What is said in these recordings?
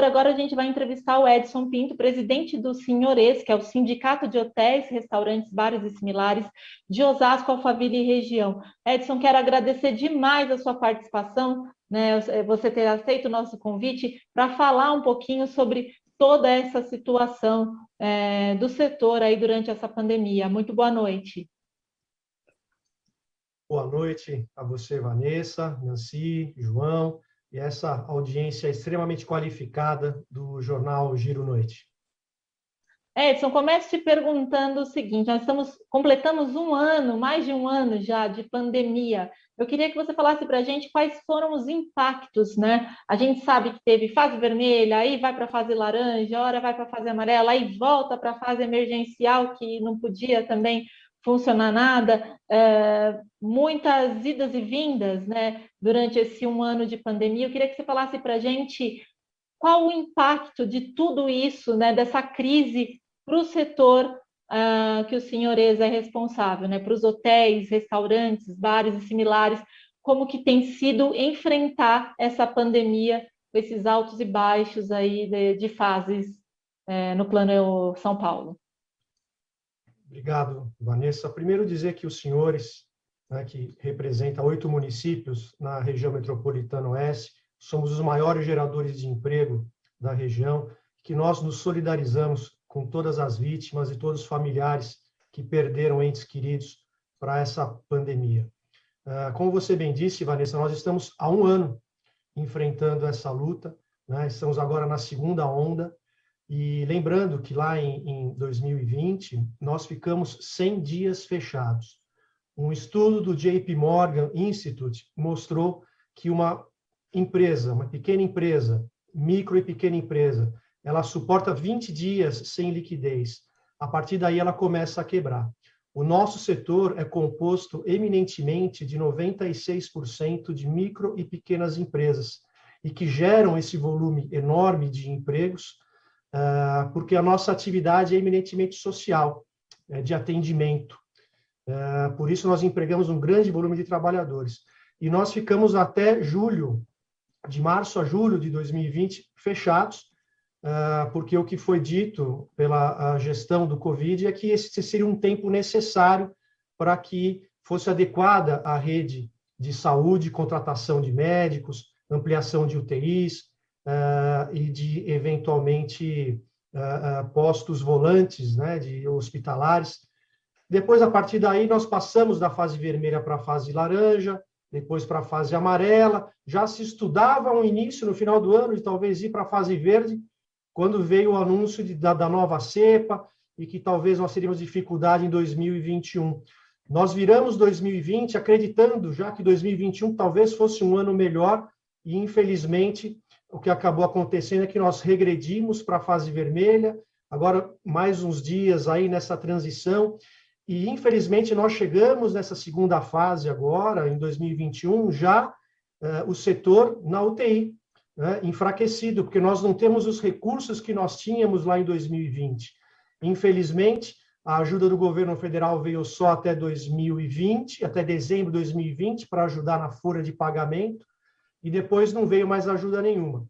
Agora a gente vai entrevistar o Edson Pinto, presidente do Senhores, que é o Sindicato de Hotéis, Restaurantes, Bares e Similares de Osasco, Alphaville e região. Edson, quero agradecer demais a sua participação, né, você ter aceito o nosso convite para falar um pouquinho sobre toda essa situação do setor aí durante essa pandemia. Muito boa noite. Boa noite a você, Vanessa, Nancy, João, e essa audiência extremamente qualificada do jornal Giro Noite. Edson, começo te perguntando o seguinte: completamos um ano, mais de um ano já de pandemia. Eu queria que você falasse para a gente quais foram os impactos, né? A gente sabe que teve fase vermelha, aí vai para a fase laranja, hora vai para a fase amarela, aí volta para a fase emergencial, que não podia também funcionar nada. Muitas idas e vindas, né? Durante esse um ano de pandemia. Eu queria que você falasse para a gente qual o impacto de tudo isso, né? Dessa crise para o setor que o Senhores é responsável, né? Para os hotéis, restaurantes, bares e similares, como que tem sido enfrentar essa pandemia com esses altos e baixos aí de fases no plano São Paulo. Obrigado, Vanessa. Primeiro dizer que os senhores, né, que representa 8 municípios na região metropolitana oeste, somos os maiores geradores de emprego da região, que nós nos solidarizamos com todas as vítimas e todos os familiares que perderam entes queridos para essa pandemia. Como você bem disse, Vanessa, nós estamos há um ano enfrentando essa luta, né? Estamos agora na segunda onda, e lembrando que lá em 2020, nós ficamos 100 dias fechados. Um estudo do JP Morgan Institute mostrou que uma pequena empresa, micro e pequena empresa, ela suporta 20 dias sem liquidez. A partir daí, ela começa a quebrar. O nosso setor é composto eminentemente de 96% de micro e pequenas empresas, e que geram esse volume enorme de empregos, porque a nossa atividade é eminentemente social, de atendimento. Por isso, nós empregamos um grande volume de trabalhadores. E nós ficamos até de março a julho de 2020, fechados, porque o que foi dito pela gestão do Covid é que esse seria um tempo necessário para que fosse adequada a rede de saúde, contratação de médicos, ampliação de UTIs e de, eventualmente, postos volantes, né, de hospitalares. Depois, a partir daí, nós passamos da fase vermelha para a fase laranja, depois para a fase amarela. Já se estudava um início, no final do ano, de talvez ir para a fase verde, quando veio o anúncio da nova cepa e que talvez nós teríamos dificuldade em 2021. Nós viramos 2020 acreditando já que 2021 talvez fosse um ano melhor e, infelizmente, o que acabou acontecendo é que nós regredimos para a fase vermelha, agora mais uns dias aí nessa transição, e, infelizmente, nós chegamos nessa segunda fase agora, em 2021, já o setor na UTI, né, enfraquecido, porque nós não temos os recursos que nós tínhamos lá em 2020. Infelizmente, a ajuda do governo federal veio só até 2020, até dezembro de 2020, para ajudar na folha de pagamento, e depois não veio mais ajuda nenhuma.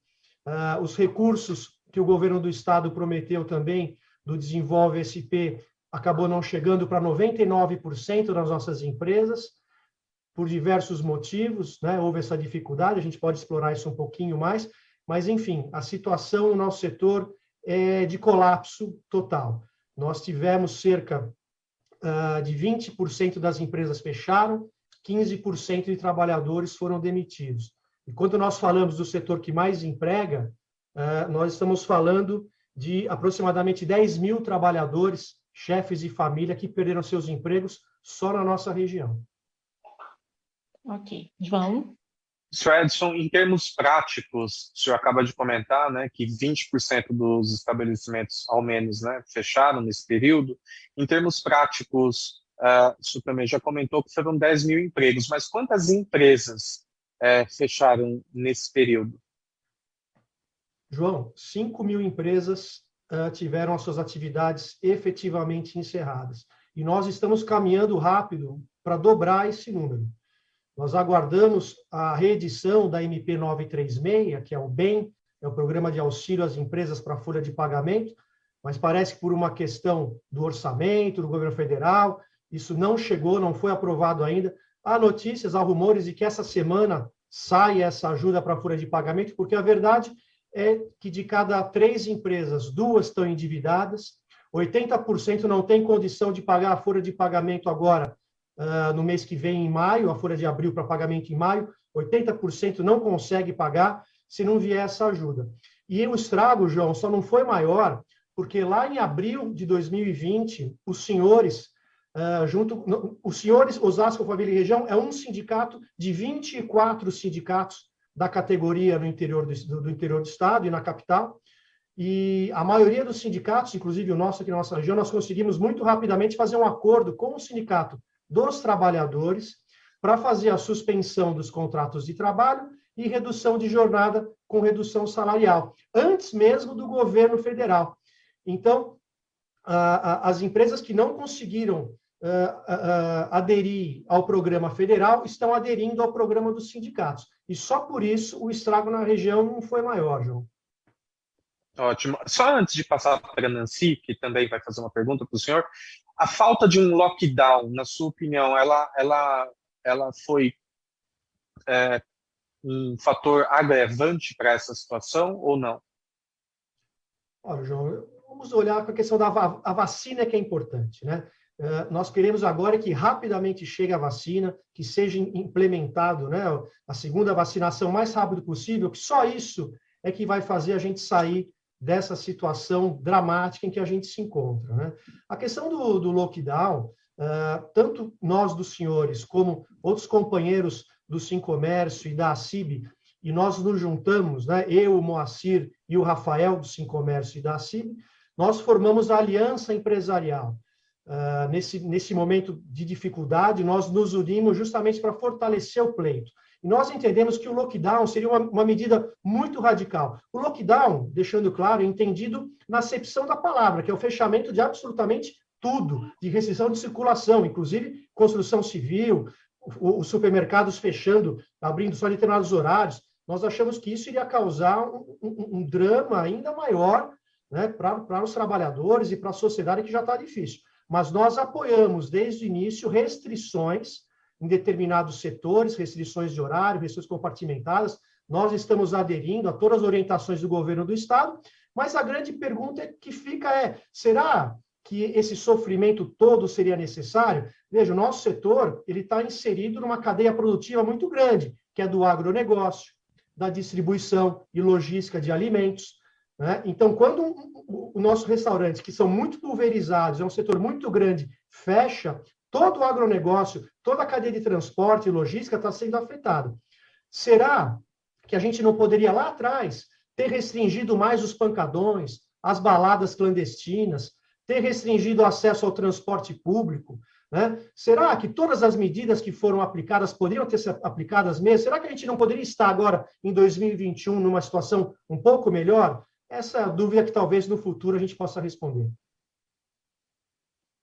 Os recursos que o governo do estado prometeu também, do Desenvolve SP, acabou não chegando para 99% das nossas empresas, por diversos motivos, né? Houve essa dificuldade, a gente pode explorar isso um pouquinho mais, mas, enfim, a situação no nosso setor é de colapso total. Nós tivemos cerca de 20% das empresas fecharam, 15% de trabalhadores foram demitidos. E quando nós falamos do setor que mais emprega, nós estamos falando de aproximadamente 10 mil trabalhadores, chefes de família, que perderam seus empregos só na nossa região. Ok. João? Sr. Edson, em termos práticos, o senhor acaba de comentar, né, que 20% dos estabelecimentos, ao menos, né, fecharam nesse período. Em termos práticos, o senhor também já comentou que foram 10 mil empregos, mas quantas empresas fecharam nesse período? João, 5 mil empresas tiveram as suas atividades efetivamente encerradas. E nós estamos caminhando rápido para dobrar esse número. Nós aguardamos a reedição da MP 936, que é o BEM, é o programa de auxílio às empresas para a folha de pagamento, mas parece que por uma questão do orçamento, do governo federal, isso não chegou, não foi aprovado ainda. Há notícias, há rumores de que essa semana sai essa ajuda para a folha de pagamento, porque a verdade é que de cada 3 empresas, 2 estão endividadas, 80% não tem condição de pagar a folha de pagamento agora, no mês que vem, em maio, a folha de abril para pagamento em maio, 80% não consegue pagar se não vier essa ajuda. E o estrago, João, só não foi maior, porque lá em abril de 2020, os senhores, Osasco, Alphaville e Região, é um sindicato de 24 sindicatos da categoria no interior do interior do estado e na capital, e a maioria dos sindicatos, inclusive o nosso aqui na nossa região, nós conseguimos muito rapidamente fazer um acordo com o sindicato dos trabalhadores para fazer a suspensão dos contratos de trabalho e redução de jornada com redução salarial, antes mesmo do governo federal. Então, as empresas que não conseguiram aderir ao programa federal estão aderindo ao programa dos sindicatos. E só por isso o estrago na região não foi maior, João. Ótimo. Só antes de passar para a Nancy, que também vai fazer uma pergunta para o senhor, a falta de um lockdown, na sua opinião, ela foi um fator agravante para essa situação ou não? Olha, João, vamos olhar para a questão da vacina, que é importante, né? Nós queremos agora que rapidamente chegue a vacina, que seja implementado, né, a segunda vacinação o mais rápido possível, que só isso é que vai fazer a gente sair dessa situação dramática em que a gente se encontra, né? A questão do lockdown, tanto nós dos senhores como outros companheiros do Sincomércio e da ACIB, e nós nos juntamos, né, eu, o Moacir e o Rafael do Sincomércio e da ACIB, nós formamos a Aliança Empresarial. Nesse momento de dificuldade, nós nos unimos justamente para fortalecer o pleito. E nós entendemos que o lockdown seria uma medida muito radical. O lockdown, deixando claro, é entendido na acepção da palavra, que é o fechamento de absolutamente tudo, de restrição de circulação, inclusive construção civil, os supermercados fechando, abrindo só em determinados horários. Nós achamos que isso iria causar um drama ainda maior, né, para os trabalhadores e para a sociedade, que já está difícil. Mas nós apoiamos, desde o início, restrições em determinados setores, restrições de horário, restrições compartimentadas. Nós estamos aderindo a todas as orientações do governo do Estado, mas a grande pergunta que fica é, será que esse sofrimento todo seria necessário? Veja, o nosso setor está inserido numa cadeia produtiva muito grande, que é do agronegócio, da distribuição e logística de alimentos, né? Então, quando o nosso restaurante, que são muito pulverizados, é um setor muito grande, fecha, todo o agronegócio, toda a cadeia de transporte e logística está sendo afetada. Será que a gente não poderia, lá atrás, ter restringido mais os pancadões, as baladas clandestinas, ter restringido o acesso ao transporte público, né? Será que todas as medidas que foram aplicadas poderiam ter sido aplicadas mesmo? Será que a gente não poderia estar agora, em 2021, numa situação um pouco melhor? Essa é a dúvida que talvez no futuro a gente possa responder.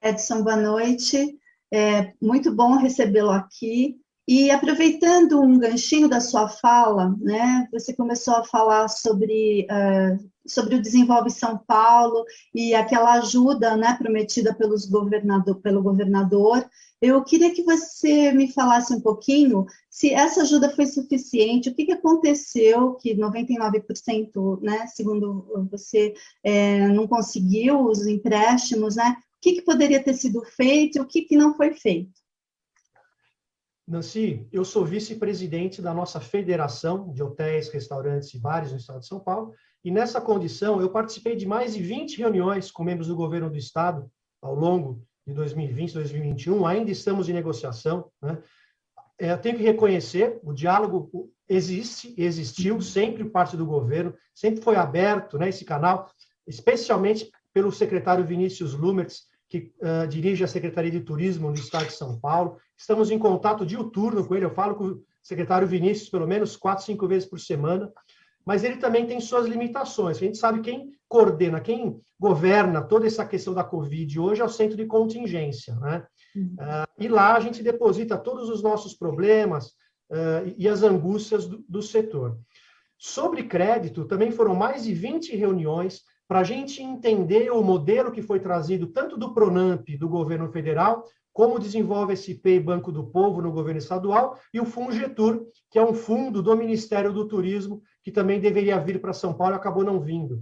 Edson, boa noite. É muito bom recebê-lo aqui. E aproveitando um ganchinho da sua fala, né, você começou a falar sobre o Desenvolve São Paulo e aquela ajuda, né, prometida pelo governador. Eu queria que você me falasse um pouquinho se essa ajuda foi suficiente, o que aconteceu, que 99%, né, segundo você, não conseguiu os empréstimos, né? O que poderia ter sido feito e o que não foi feito? Nancy, eu sou vice-presidente da nossa Federação de Hotéis, Restaurantes e Bares no estado de São Paulo, e nessa condição eu participei de mais de 20 reuniões com membros do governo do estado ao longo de 2020 e 2021, ainda estamos em negociação, né? Eu tenho que reconhecer, o diálogo existiu, sempre parte do governo, sempre foi aberto, né, esse canal, especialmente pelo secretário Vinícius Lumertz, que dirige a Secretaria de Turismo no estado de São Paulo. Estamos em contato diuturno com ele, eu falo com o secretário Vinícius pelo menos 4, 5 vezes por semana, mas ele também tem suas limitações. A gente sabe quem coordena, quem governa toda essa questão da Covid hoje é o Centro de Contingência, né? E lá a gente deposita todos os nossos problemas e as angústias do setor. Sobre crédito, também foram mais de 20 reuniões para a gente entender o modelo que foi trazido tanto do Pronamp, do governo federal, como desenvolve SP e Banco do Povo no governo estadual, e o Fungetur, que é um fundo do Ministério do Turismo, que também deveria vir para São Paulo e acabou não vindo.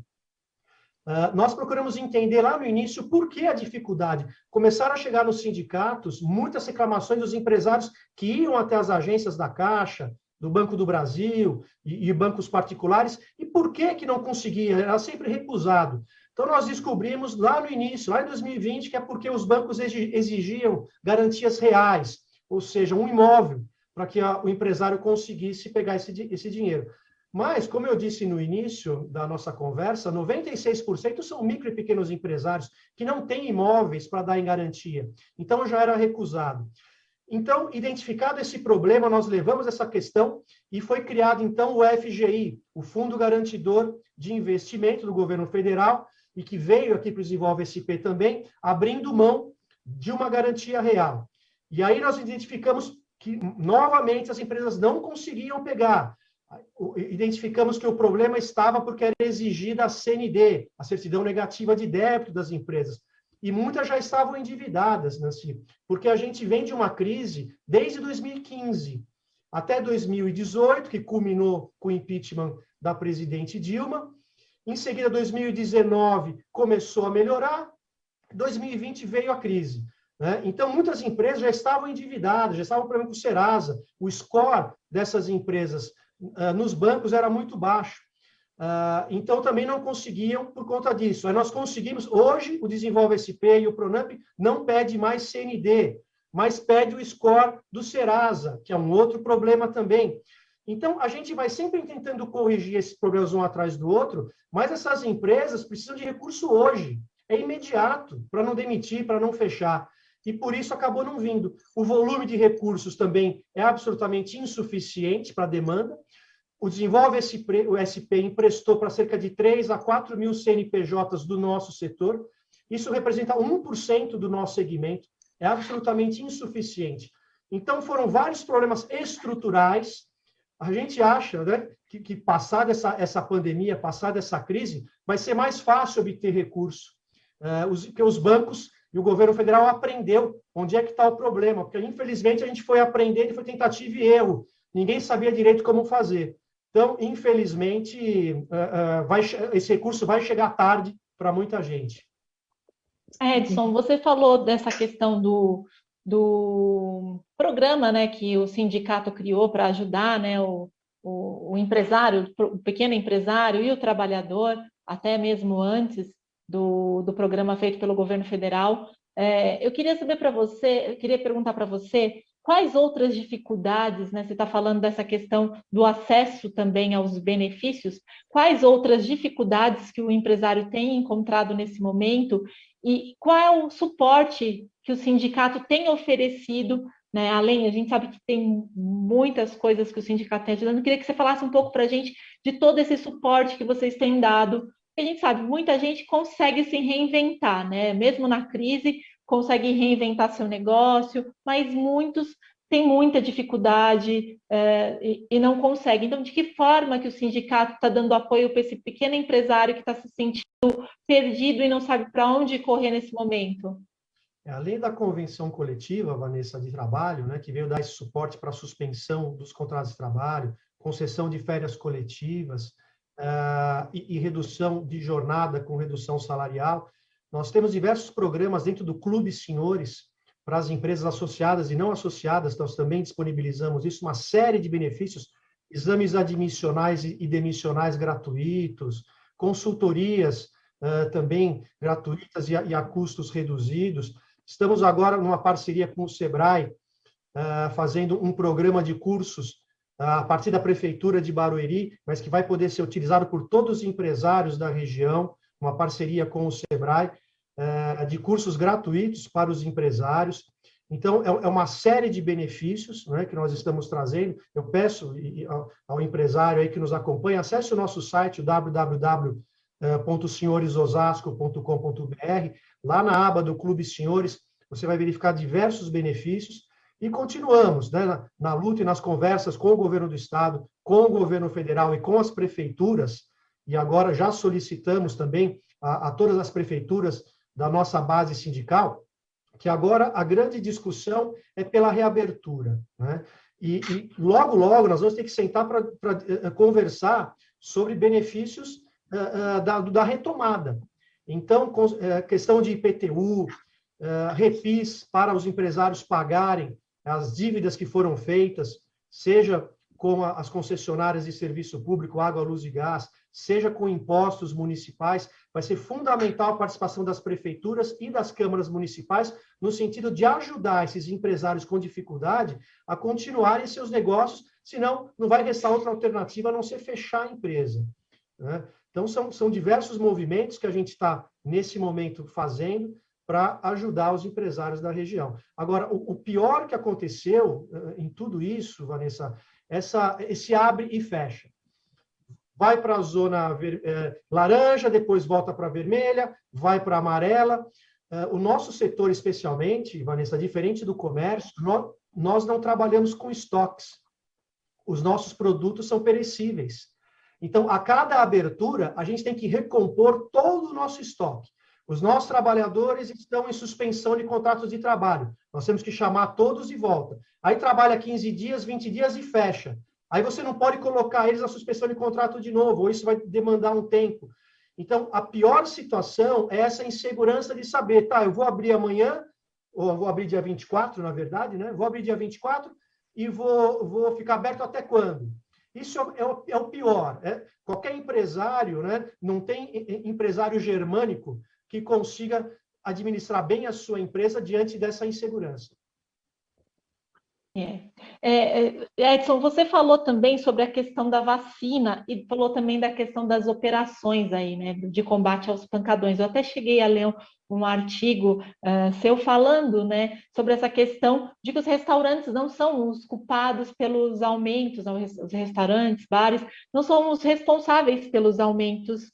Nós procuramos entender lá no início por que a dificuldade. Começaram a chegar nos sindicatos muitas reclamações dos empresários que iam até as agências da Caixa, do Banco do Brasil e bancos particulares, e por que não conseguia? Era sempre recusado. Então, nós descobrimos lá no início, lá em 2020, que é porque os bancos exigiam garantias reais, ou seja, um imóvel, para que o empresário conseguisse pegar esse dinheiro. Mas, como eu disse no início da nossa conversa, 96% são micro e pequenos empresários que não têm imóveis para dar em garantia. Então, já era recusado. Então, identificado esse problema, nós levamos essa questão e foi criado, então, o FGI, o Fundo Garantidor de Investimento do Governo Federal, e que veio aqui para o Desenvolve SP também, abrindo mão de uma garantia real. E aí nós identificamos que, novamente, as empresas não conseguiam pegar. Identificamos que o problema estava porque era exigida a CND, a certidão negativa de débito das empresas. E muitas já estavam endividadas, Nancy, porque a gente vem de uma crise desde 2015 até 2018, que culminou com o impeachment da presidente Dilma. Em seguida, 2019 começou a melhorar, 2020 veio a crise. Né? Então, muitas empresas já estavam endividadas, já estavam com problema com o Serasa. O score dessas empresas nos bancos era muito baixo. Então, também não conseguiam por conta disso. Aí nós conseguimos, hoje, o Desenvolve SP e o Pronamp não pede mais CND, mas pede o score do Serasa, que é um outro problema também. Então, a gente vai sempre tentando corrigir esses problemas um atrás do outro, mas essas empresas precisam de recurso hoje, é imediato, para não demitir, para não fechar. E por isso acabou não vindo. O volume de recursos também é absolutamente insuficiente para a demanda. O Desenvolve o SP emprestou para cerca de 3 a 4 mil CNPJs do nosso setor. Isso representa 1% do nosso segmento. É absolutamente insuficiente. Então, foram vários problemas estruturais. A gente acha, né, que passada essa pandemia, passada essa crise, vai ser mais fácil obter recurso. Porque os bancos e o governo federal aprendeu onde é que está o problema. Porque, infelizmente, a gente foi aprendendo e foi tentativa e erro. Ninguém sabia direito como fazer. Então, infelizmente, esse recurso vai chegar tarde para muita gente. Edson, você falou dessa questão do programa, né, que o sindicato criou para ajudar, né, o empresário, o pequeno empresário e o trabalhador, até mesmo antes do programa feito pelo governo federal. Eu queria perguntar para você quais outras dificuldades, né? Você está falando dessa questão do acesso também aos benefícios, quais outras dificuldades que o empresário tem encontrado nesse momento e qual é o suporte que o sindicato tem oferecido, né? Além, a gente sabe que tem muitas coisas que o sindicato tem ajudando. Eu queria que você falasse um pouco para a gente de todo esse suporte que vocês têm dado. A gente sabe, muita gente consegue se reinventar, né? Mesmo na crise, consegue reinventar seu negócio, mas muitos têm muita dificuldade e não conseguem. Então, de que forma que o sindicato está dando apoio para esse pequeno empresário que está se sentindo perdido e não sabe para onde correr nesse momento? Além da convenção coletiva, Vanessa, de trabalho, né, que veio dar esse suporte para a suspensão dos contratos de trabalho, concessão de férias coletivas e redução de jornada com redução salarial, nós temos diversos programas dentro do Clube Senhores para as empresas associadas e não associadas, nós também disponibilizamos isso, uma série de benefícios, exames admissionais e demissionais gratuitos, consultorias também gratuitas e a custos reduzidos. Estamos agora numa parceria com o Sebrae, fazendo um programa de cursos a partir da Prefeitura de Barueri, mas que vai poder ser utilizado por todos os empresários da região, uma parceria com o Sebrae, de cursos gratuitos para os empresários. Então, é uma série de benefícios, né, que nós estamos trazendo. Eu peço ao empresário aí que nos acompanha, acesse o nosso site, www.senhoresosasco.com.br. Lá na aba do Clube Senhores, você vai verificar diversos benefícios. E continuamos, né, na luta e nas conversas com o governo do Estado, com o governo federal e com as prefeituras, e agora já solicitamos também a todas as prefeituras da nossa base sindical, que agora a grande discussão é pela reabertura, né? E logo, logo, nós vamos ter que sentar para conversar sobre benefícios da retomada. Então, questão de IPTU, refis para os empresários pagarem as dívidas que foram feitas, seja com as concessionárias de serviço público, água, luz e gás, seja com impostos municipais, vai ser fundamental a participação das prefeituras e das câmaras municipais, no sentido de ajudar esses empresários com dificuldade a continuarem seus negócios, senão não vai restar outra alternativa a não ser fechar a empresa, né? Então, são diversos movimentos que a gente está, nesse momento, fazendo para ajudar os empresários da região. Agora, o pior que aconteceu em tudo isso, Vanessa, esse abre e fecha. Vai para a zona laranja, depois volta para a vermelha, vai para a amarela. O nosso setor, especialmente, Vanessa, diferente do comércio, nós não trabalhamos com estoques. Os nossos produtos são perecíveis. Então, a cada abertura, a gente tem que recompor todo o nosso estoque. Os nossos trabalhadores estão em suspensão de contratos de trabalho. Nós temos que chamar todos de volta. Aí trabalha 15 dias, 20 dias e fecha. Aí você não pode colocar eles na suspensão de contrato de novo, ou isso vai demandar um tempo. Então, a pior situação é essa insegurança de saber, tá, eu vou abrir amanhã, ou eu vou abrir dia 24, na verdade, né? Vou abrir dia 24 e vou ficar aberto até quando? Isso é o pior. Qualquer empresário, né? Não tem empresário germânico que consiga administrar bem a sua empresa diante dessa insegurança. Edson, você falou também sobre a questão da vacina e falou também da questão das operações aí, né, de combate aos pancadões. Eu até cheguei a ler um artigo seu falando, né, sobre essa questão de que os restaurantes não são os culpados pelos aumentos, os restaurantes, bares, não são os responsáveis pelos aumentos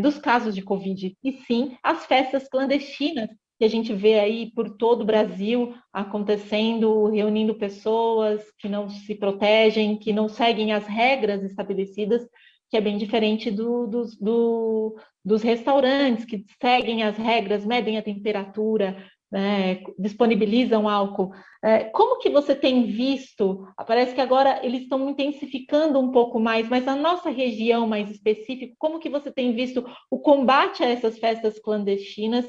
dos casos de Covid, e sim as festas clandestinas que a gente vê aí por todo o Brasil acontecendo, reunindo pessoas que não se protegem, que não seguem as regras estabelecidas, que é bem diferente dos restaurantes, que seguem as regras, medem a temperatura, né, disponibilizam álcool. Como que você tem visto? Parece que agora eles estão intensificando um pouco mais, mas na nossa região mais específica, como que você tem visto o combate a essas festas clandestinas?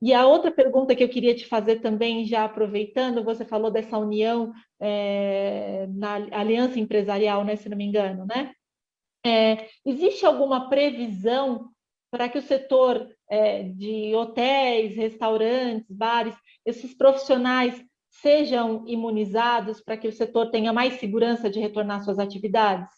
E a outra pergunta que eu queria te fazer também, já aproveitando, você falou dessa união na aliança empresarial, né, se não me engano, né? Existe alguma previsão para que o setor de hotéis, restaurantes, bares, esses profissionais sejam imunizados para que o setor tenha mais segurança de retornar às suas atividades?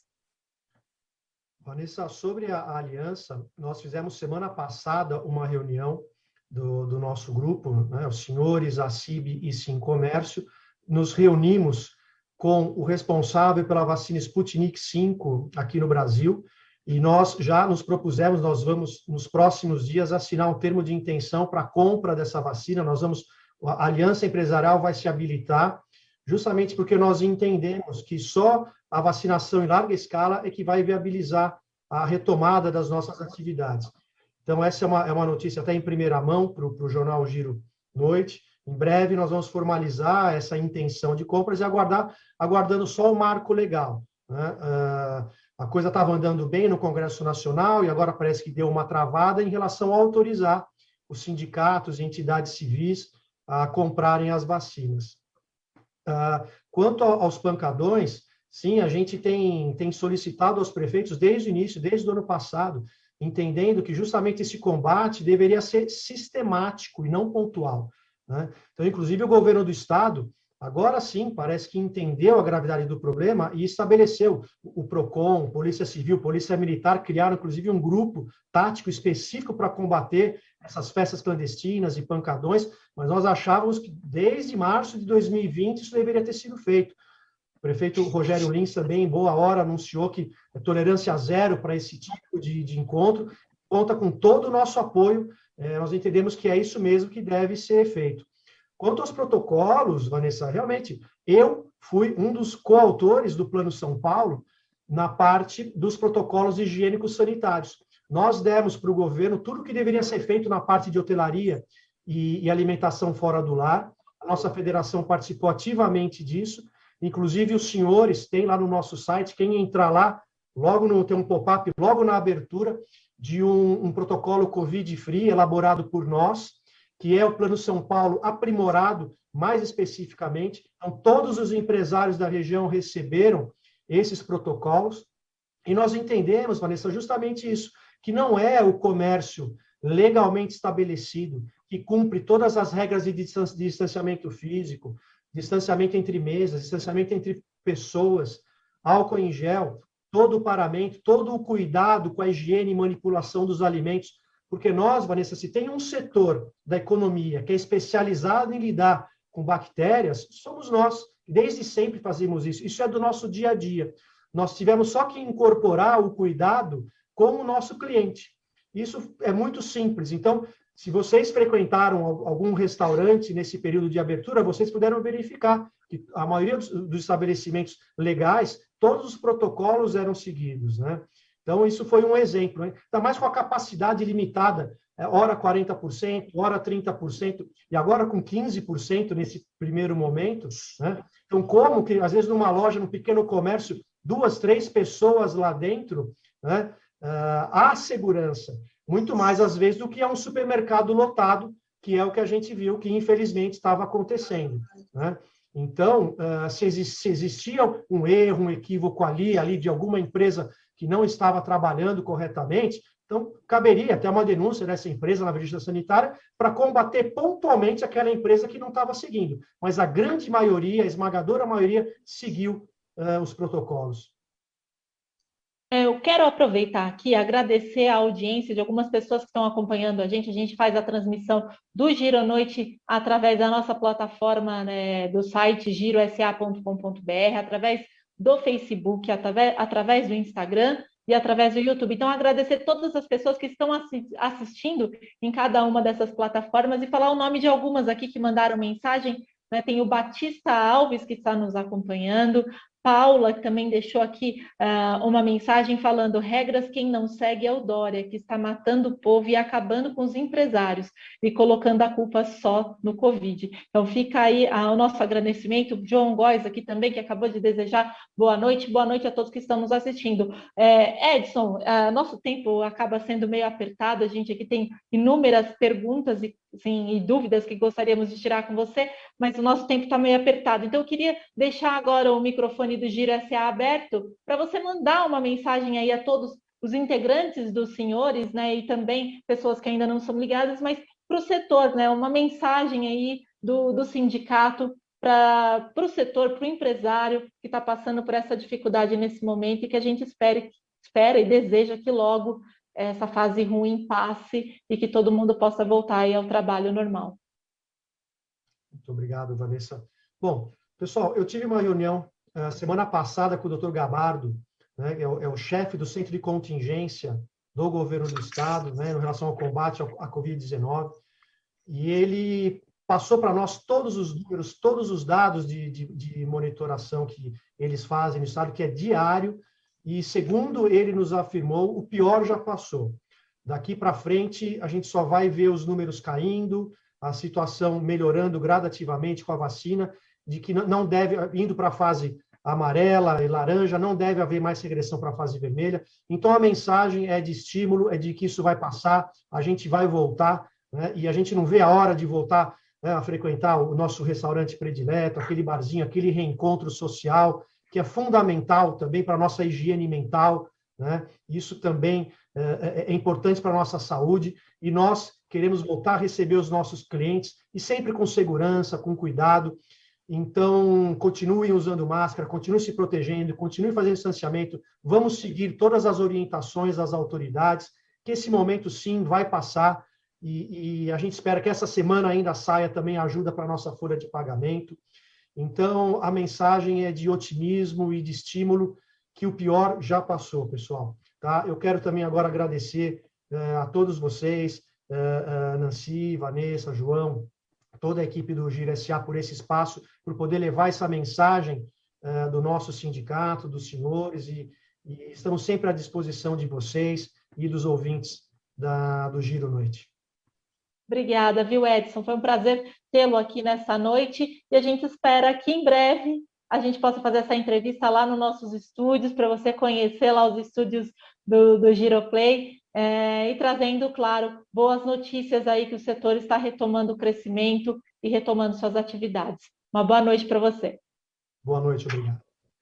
Vanessa, sobre a aliança, nós fizemos semana passada uma reunião do nosso grupo, né, os senhores, a CIB e Sim Comércio, nos reunimos com o responsável pela vacina Sputnik V aqui no Brasil, e nós já nos propusemos, nós vamos, nos próximos dias, assinar um termo de intenção para a compra dessa vacina. A Aliança Empresarial vai se habilitar, justamente porque nós entendemos que só a vacinação em larga escala é que vai viabilizar a retomada das nossas atividades. Então, essa é uma notícia até em primeira mão para o Jornal Giro Noite. Em breve, nós vamos formalizar essa intenção de compras e aguardando só o marco legal, né? A coisa estava andando bem no Congresso Nacional e agora parece que deu uma travada em relação a autorizar os sindicatos e entidades civis a comprarem as vacinas. Quanto aos pancadões, sim, a gente tem solicitado aos prefeitos desde o início, desde o ano passado, entendendo que justamente esse combate deveria ser sistemático e não pontual, né? Então, inclusive, o governo do Estado, agora sim, parece que entendeu a gravidade do problema e estabeleceu o PROCON, Polícia Civil, Polícia Militar, criaram, inclusive, um grupo tático específico para combater essas festas clandestinas e pancadões, mas nós achávamos que desde março de 2020 isso deveria ter sido feito. O prefeito Rogério Lins também, em boa hora, anunciou que é tolerância zero para esse tipo de encontro, conta com todo o nosso apoio, nós entendemos que é isso mesmo que deve ser feito. Quanto aos protocolos, Vanessa, realmente, eu fui um dos coautores do Plano São Paulo na parte dos protocolos higiênicos sanitários. Nós demos para o governo tudo o que deveria ser feito na parte de hotelaria e alimentação fora do lar. A nossa federação participou ativamente disso. Inclusive, os senhores têm lá no nosso site, quem entrar lá, tem um pop-up logo na abertura de um protocolo Covid-free elaborado por nós, que é o Plano São Paulo aprimorado mais especificamente. Então, todos os empresários da região receberam esses protocolos, e nós entendemos, Vanessa, justamente isso, que não é o comércio legalmente estabelecido, que cumpre todas as regras de distanciamento físico, distanciamento entre mesas, distanciamento entre pessoas, álcool em gel, todo o paramento, todo o cuidado com a higiene e manipulação dos alimentos, porque nós, Vanessa, se tem um setor da economia que é especializado em lidar com bactérias, somos nós. Desde sempre fazemos isso. Isso é do nosso dia a dia. Nós tivemos só que incorporar o cuidado com o nosso cliente. Isso é muito simples. Então, se vocês frequentaram algum restaurante nesse período de abertura, vocês puderam verificar que a maioria dos estabelecimentos legais, todos os protocolos eram seguidos, né? Então, isso foi um exemplo, né? Ainda mais com a capacidade limitada, ora 40%, ora 30%, e agora com 15% nesse primeiro momento, né? Então, como que, às vezes, numa loja, num pequeno comércio, 2, 3 pessoas lá dentro, né? Há segurança, muito mais, às vezes, do que é um supermercado lotado, que é o que a gente viu que, infelizmente, estava acontecendo, né? Então, se existia um erro, um equívoco ali de alguma empresa que não estava trabalhando corretamente, então caberia até uma denúncia dessa empresa na Vigilância Sanitária para combater pontualmente aquela empresa que não estava seguindo. Mas a grande maioria, a esmagadora maioria, seguiu os protocolos. Eu quero aproveitar aqui e agradecer a audiência de algumas pessoas que estão acompanhando a gente. A gente faz a transmissão do Giro à Noite através da nossa plataforma, né, do site girosa.com.br, através do Facebook, através do Instagram e através do YouTube. Então, agradecer todas as pessoas que estão assistindo em cada uma dessas plataformas e falar o nome de algumas aqui que mandaram mensagem, né? Tem o Batista Alves, que está nos acompanhando, Paula, que também deixou aqui uma mensagem falando: regras quem não segue é o Dória, que está matando o povo e acabando com os empresários e colocando a culpa só no Covid. Então fica aí o nosso agradecimento. João Góes aqui também, que acabou de desejar boa noite a todos que estão nos assistindo. Edson, nosso tempo acaba sendo meio apertado, a gente aqui tem inúmeras perguntas e dúvidas que gostaríamos de tirar com você, mas o nosso tempo está meio apertado. Então eu queria deixar agora o microfone do Giro SA aberto para você mandar uma mensagem aí a todos os integrantes dos senhores, né, e também pessoas que ainda não são ligadas, mas para o setor, né, uma mensagem aí do sindicato para o setor, para o empresário que está passando por essa dificuldade nesse momento e que a gente espera e deseja que logo essa fase ruim passe e que todo mundo possa voltar aí ao trabalho normal. Muito obrigado, Vanessa. Bom, pessoal, eu tive uma reunião semana passada com o Dr. Gabardo, né, é o chefe do Centro de Contingência do Governo do Estado, né, em relação ao combate à Covid-19, e ele passou para nós todos os números, todos os dados de monitoração que eles fazem no Estado, que é diário, e segundo ele nos afirmou, o pior já passou. Daqui para frente, a gente só vai ver os números caindo, a situação melhorando gradativamente com a vacina, de que não deve, indo para a fase amarela e laranja, não deve haver mais regressão para a fase vermelha. Então, a mensagem é de estímulo, é de que isso vai passar, a gente vai voltar, né? E a gente não vê a hora de voltar, né, a frequentar o nosso restaurante predileto, aquele barzinho, aquele reencontro social, que é fundamental também para a nossa higiene mental, né? Isso também é importante para a nossa saúde, e nós queremos voltar a receber os nossos clientes, e sempre com segurança, com cuidado. Então, continuem usando máscara, continuem se protegendo, continuem fazendo distanciamento, vamos seguir todas as orientações das autoridades, que esse momento, sim, vai passar, e a gente espera que essa semana ainda saia também ajuda para a nossa folha de pagamento. Então, a mensagem é de otimismo e de estímulo, que o pior já passou, pessoal. Tá? Eu quero também agora agradecer a todos vocês, Nancy, Vanessa, João, toda a equipe do Giro SA por esse espaço, por poder levar essa mensagem do nosso sindicato, dos senhores, e estamos sempre à disposição de vocês e dos ouvintes do Giro Noite. Obrigada, viu, Edson? Foi um prazer tê-lo aqui nessa noite e a gente espera que em breve a gente possa fazer essa entrevista lá nos nossos estúdios, para você conhecer lá os estúdios do Giroplay e trazendo, claro, boas notícias aí que o setor está retomando o crescimento e retomando suas atividades. Uma boa noite para você. Boa noite, obrigado.